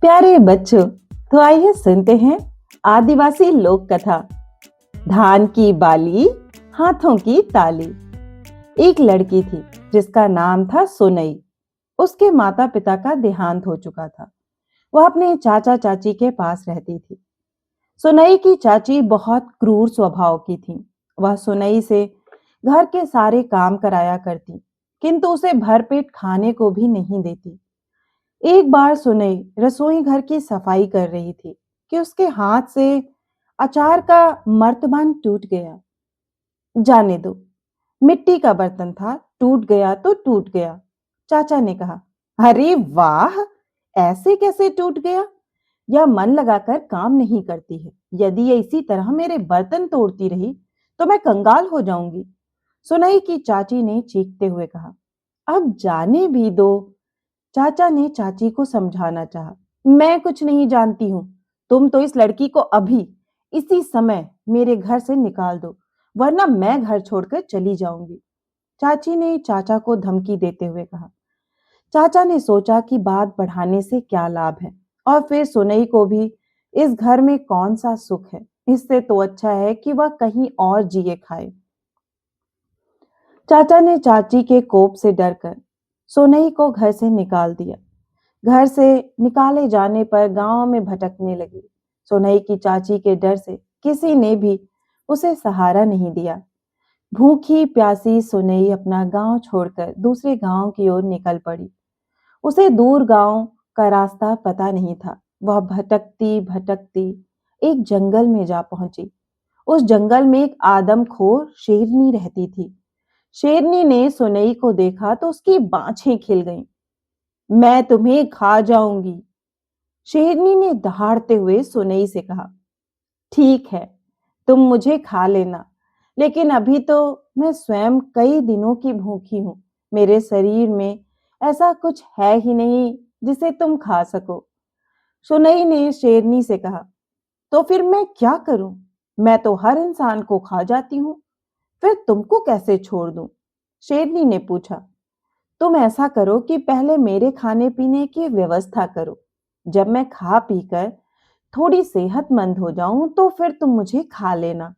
प्यारे बच्चों, तो आइए सुनते हैं आदिवासी लोक कथा। धान की बाली, हाथों की ताली। एक लड़की थी जिसका नाम था सोनई। उसके माता पिता का देहांत हो चुका था। वह अपने चाचा चाची के पास रहती थी। सोनई की चाची बहुत क्रूर स्वभाव की थी। वह सोनई से घर के सारे काम कराया करती, किंतु उसे भरपेट खाने को भी नहीं देती। एक बार सुनई रसोई घर की सफाई कर रही थी कि उसके हाथ से अचार का मर्तबान टूट गया। जाने दो, मिट्टी का बर्तन था, टूट गया तो टूट गया। चाचा ने कहा, अरे वाह, ऐसे कैसे टूट गया? यह मन लगाकर काम नहीं करती है। यदि ये इसी तरह मेरे बर्तन तोड़ती रही तो मैं कंगाल हो जाऊंगी। सुनई की चाची ने चीखते हुए कहा, अब जाने भी दो। चाचा ने चाची को समझाना चाहा। मैं कुछ नहीं जानती हूँ। तुम तो इस लड़की को अभी इसी समय मेरे घर से निकाल दो, वरना मैं घर छोड़कर चली जाऊंगी। चाची ने चाचा को धमकी देते हुए कहा। चाचा ने सोचा कि बात बढ़ाने से क्या लाभ है, और फिर सुनई को भी इस घर में कौन सा सुख है। इससे तो अच्छा है कि वह कहीं और जिए खाए। चाचा ने चाची के कोप से डरकर सोनई को घर से निकाल दिया। घर से निकाले जाने पर गांव में भटकने लगी। सोनई की चाची के डर से किसी ने भी उसे सहारा नहीं दिया। भूखी प्यासी सोनई अपना गांव छोड़कर दूसरे गांव की ओर निकल पड़ी। उसे दूर गांव का रास्ता पता नहीं था। वह भटकती भटकती एक जंगल में जा पहुंची। उस जंगल में एक आदमखोर शेरनी रहती थी। शेरनी ने सोनई को देखा तो उसकी बाछें खिल गईं। मैं तुम्हें खा जाऊंगी, शेरनी ने दहाड़ते हुए सुनई से कहा। ठीक है, तुम मुझे खा लेना, लेकिन अभी तो मैं स्वयं कई दिनों की भूखी हूं। मेरे शरीर में ऐसा कुछ है ही नहीं जिसे तुम खा सको। सुनई ने शेरनी से कहा, तो फिर मैं क्या करूं? मैं तो हर इंसान को खा जाती हूं, फिर तुमको कैसे छोड़ दूं? शेरनी ने पूछा। तुम ऐसा करो कि पहले मेरे खाने पीने की व्यवस्था करो। जब मैं खा पीकर थोड़ी सेहतमंद हो जाऊं तो फिर तुम मुझे खा लेना।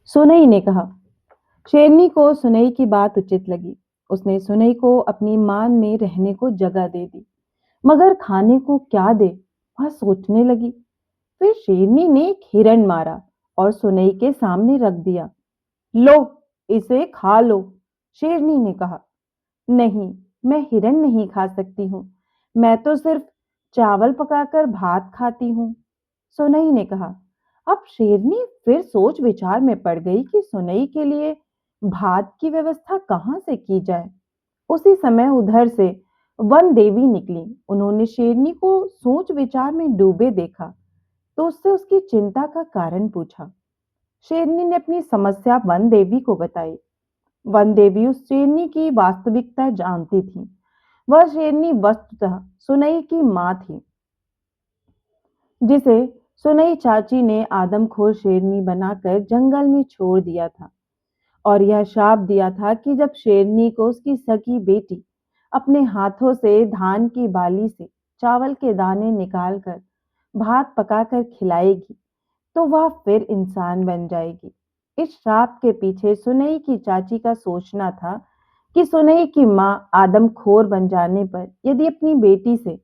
सुनई ने कहा। शेरनी को सुनई की बात उचित लगी। उसने सुनई को अपनी मान में रहने को जगह दे दी, मगर खाने को क्या दे वह सोचने लगी। फिर शेरनी ने एक हिरण मारा और सुनई के सामने रख दिया। लो, इसे खा लो, शेरनी ने कहा। नहीं, मैं हिरन नहीं खा सकती हूँ। मैं तो सिर्फ चावल पकाकर भात खाती हूँ, सुनई ने कहा। अब शेरनी फिर सोच विचार में पड़ गई कि सुनई के लिए भात की व्यवस्था कहाँ से की जाए। उसी समय उधर से वन देवी निकली। उन्होंने शेरनी को सोच विचार में डूबे देखा तो उससे उसकी चिंता का कारण पूछा। शेरनी ने अपनी समस्या वन देवी को बताई। वन देवी उस शेरनी की वास्तविकता जानती थी। वह शेरनी वस्तुतः सुनई की मां थी, जिसे सुनई चाची ने आदमखोर शेरनी बनाकर जंगल में छोड़ दिया था, और यह शाप दिया था कि जब शेरनी को उसकी सगी बेटी अपने हाथों से धान की बाली से चावल के दाने निकालकर भात पकाकर खिलाएगी तो वह फिर इंसान बन जाएगी। इस श्राप के पीछे सुनई की चाची का सोचना था कि सुनई की मां आदमखोर बन जाने पर यदि अपनी बेटी से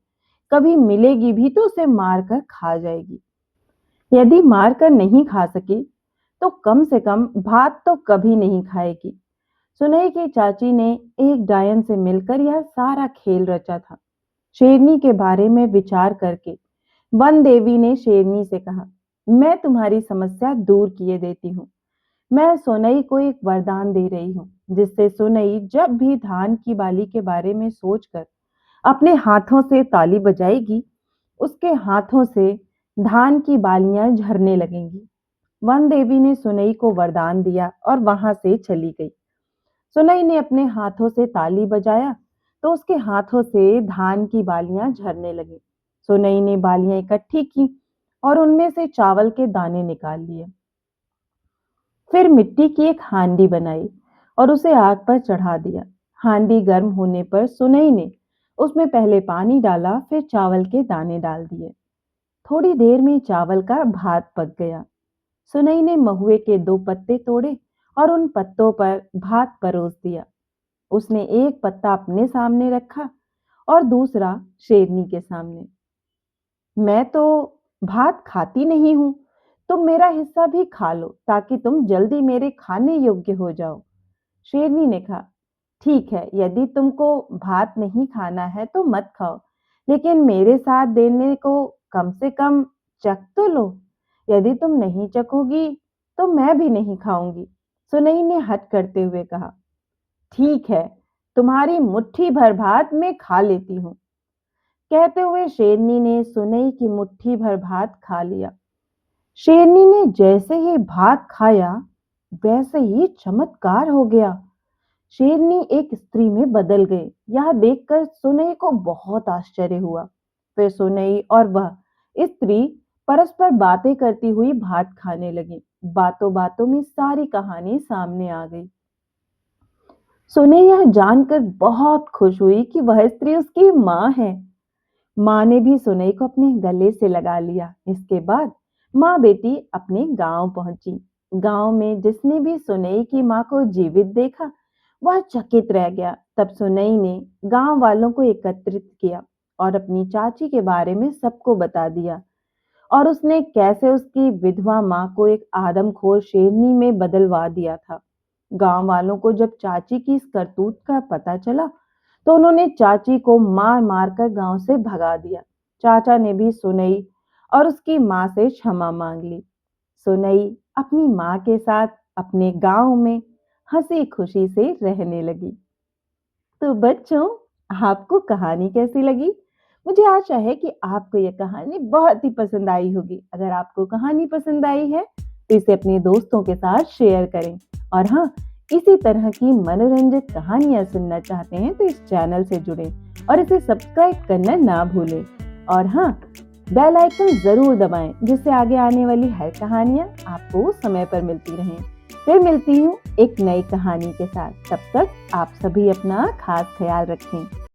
कभी मिलेगी भी तो उसे मारकर खा जाएगी। यदि मारकर नहीं खा सकी तो कम से कम भात तो कभी नहीं खाएगी। सुनई की चाची ने एक डायन से मिलकर यह सारा खेल रचा था। शेरनी के बारे में विचार करके वन देवी ने शेरनी से कहा, मैं तुम्हारी समस्या दूर किए देती हूँ। मैं सुनई को एक वरदान दे रही हूँ, जिससे सुनई जब भी धान की बाली के बारे में सोचकर अपने हाथों से ताली बजाएगी, उसके हाथों से धान की बालियां झरने लगेंगी। वन देवी ने सुनई को वरदान दिया और वहां से चली गई। सुनई ने अपने हाथों से ताली बजाया तो उसके हाथों से धान की बालियां झरने लगी। सुनई ने बालियां इकट्ठी की और उनमें से चावल के दाने निकाल लिए। फिर मिट्टी की एक हांडी बनाई और उसे आग पर चढ़ा दिया। हांडी गर्म होने पर सुनई ने उसमें पहले पानी डाला, फिर चावल के दाने डाल दिए। थोड़ी देर में चावल का भात पक गया। सुनई ने महुए के 2 पत्ते तोड़े और उन पत्तों पर भात परोस दिया। उसने एक पत्ता अपने सामने रखा और दूसरा शेरनी के सामने। मैं तो भात खाती नहीं हूं, तुम मेरा हिस्सा भी खा लो ताकि तुम जल्दी मेरे खाने योग्य हो जाओ। शेरनी ने कहा, ठीक है, यदि तुमको भात नहीं खाना है तो मत खाओ, लेकिन मेरे साथ देने को कम से कम चख तो लो। यदि तुम नहीं चखोगी तो मैं भी नहीं खाऊंगी। सुनई ने हट करते हुए कहा, ठीक है, तुम्हारी मुट्ठी भर भात मैं खा लेती हूँ। कहते हुए शेरनी ने सुनई की मुट्ठी भर भात खा लिया। शेरनी ने जैसे ही भात खाया, वैसे ही चमत्कार हो गया। शेरनी एक स्त्री में बदल गई। यह देखकर सुनई को बहुत आश्चर्य हुआ। फिर सुनई और वह स्त्री परस्पर बातें करती हुई भात खाने लगी। बातों बातों में सारी कहानी सामने आ गई। सुनई यह जानकर बहुत खुश हुई कि वह स्त्री उसकी माँ है। माँ ने भी सुनई को अपने गले से लगा लिया। इसके बाद माँ बेटी अपने गांव पहुंची। गांव में जिसने भी सुनई की माँ को जीवित देखा, वह चकित रह गया। तब सुनई ने गांव वालों को एकत्रित किया और अपनी चाची के बारे में सबको बता दिया और उसने कैसे उसकी विधवा माँ को एक आदमखोर शेरनी में बदलवा दिया था। गांव वालों को जब चाची की इस करतूत का पता चला तो उन्होंने चाची को मार मार कर गांव से भगा दिया। चाचा ने भी सुनई और उसकी माँ से क्षमा मांग ली। सुनई अपनी माँ के साथ अपने गांव में हंसी खुशी से रहने लगी। तो बच्चों, आपको कहानी कैसी लगी? मुझे आशा है कि आपको यह कहानी बहुत ही पसंद आई होगी। अगर आपको कहानी पसंद आई है तो इसे अपने दोस्तों के साथ शेयर करें। और हाँ, इसी तरह की मनोरंजक कहानियां सुनना चाहते हैं तो इस चैनल से जुड़ें और इसे सब्सक्राइब करना ना भूलें। और हाँ, बेल आइकन जरूर दबाएं जिससे आगे आने वाली हर कहानियां आपको समय पर मिलती रहें। फिर मिलती हूँ एक नई कहानी के साथ। तब तक आप सभी अपना खास ख्याल रखें।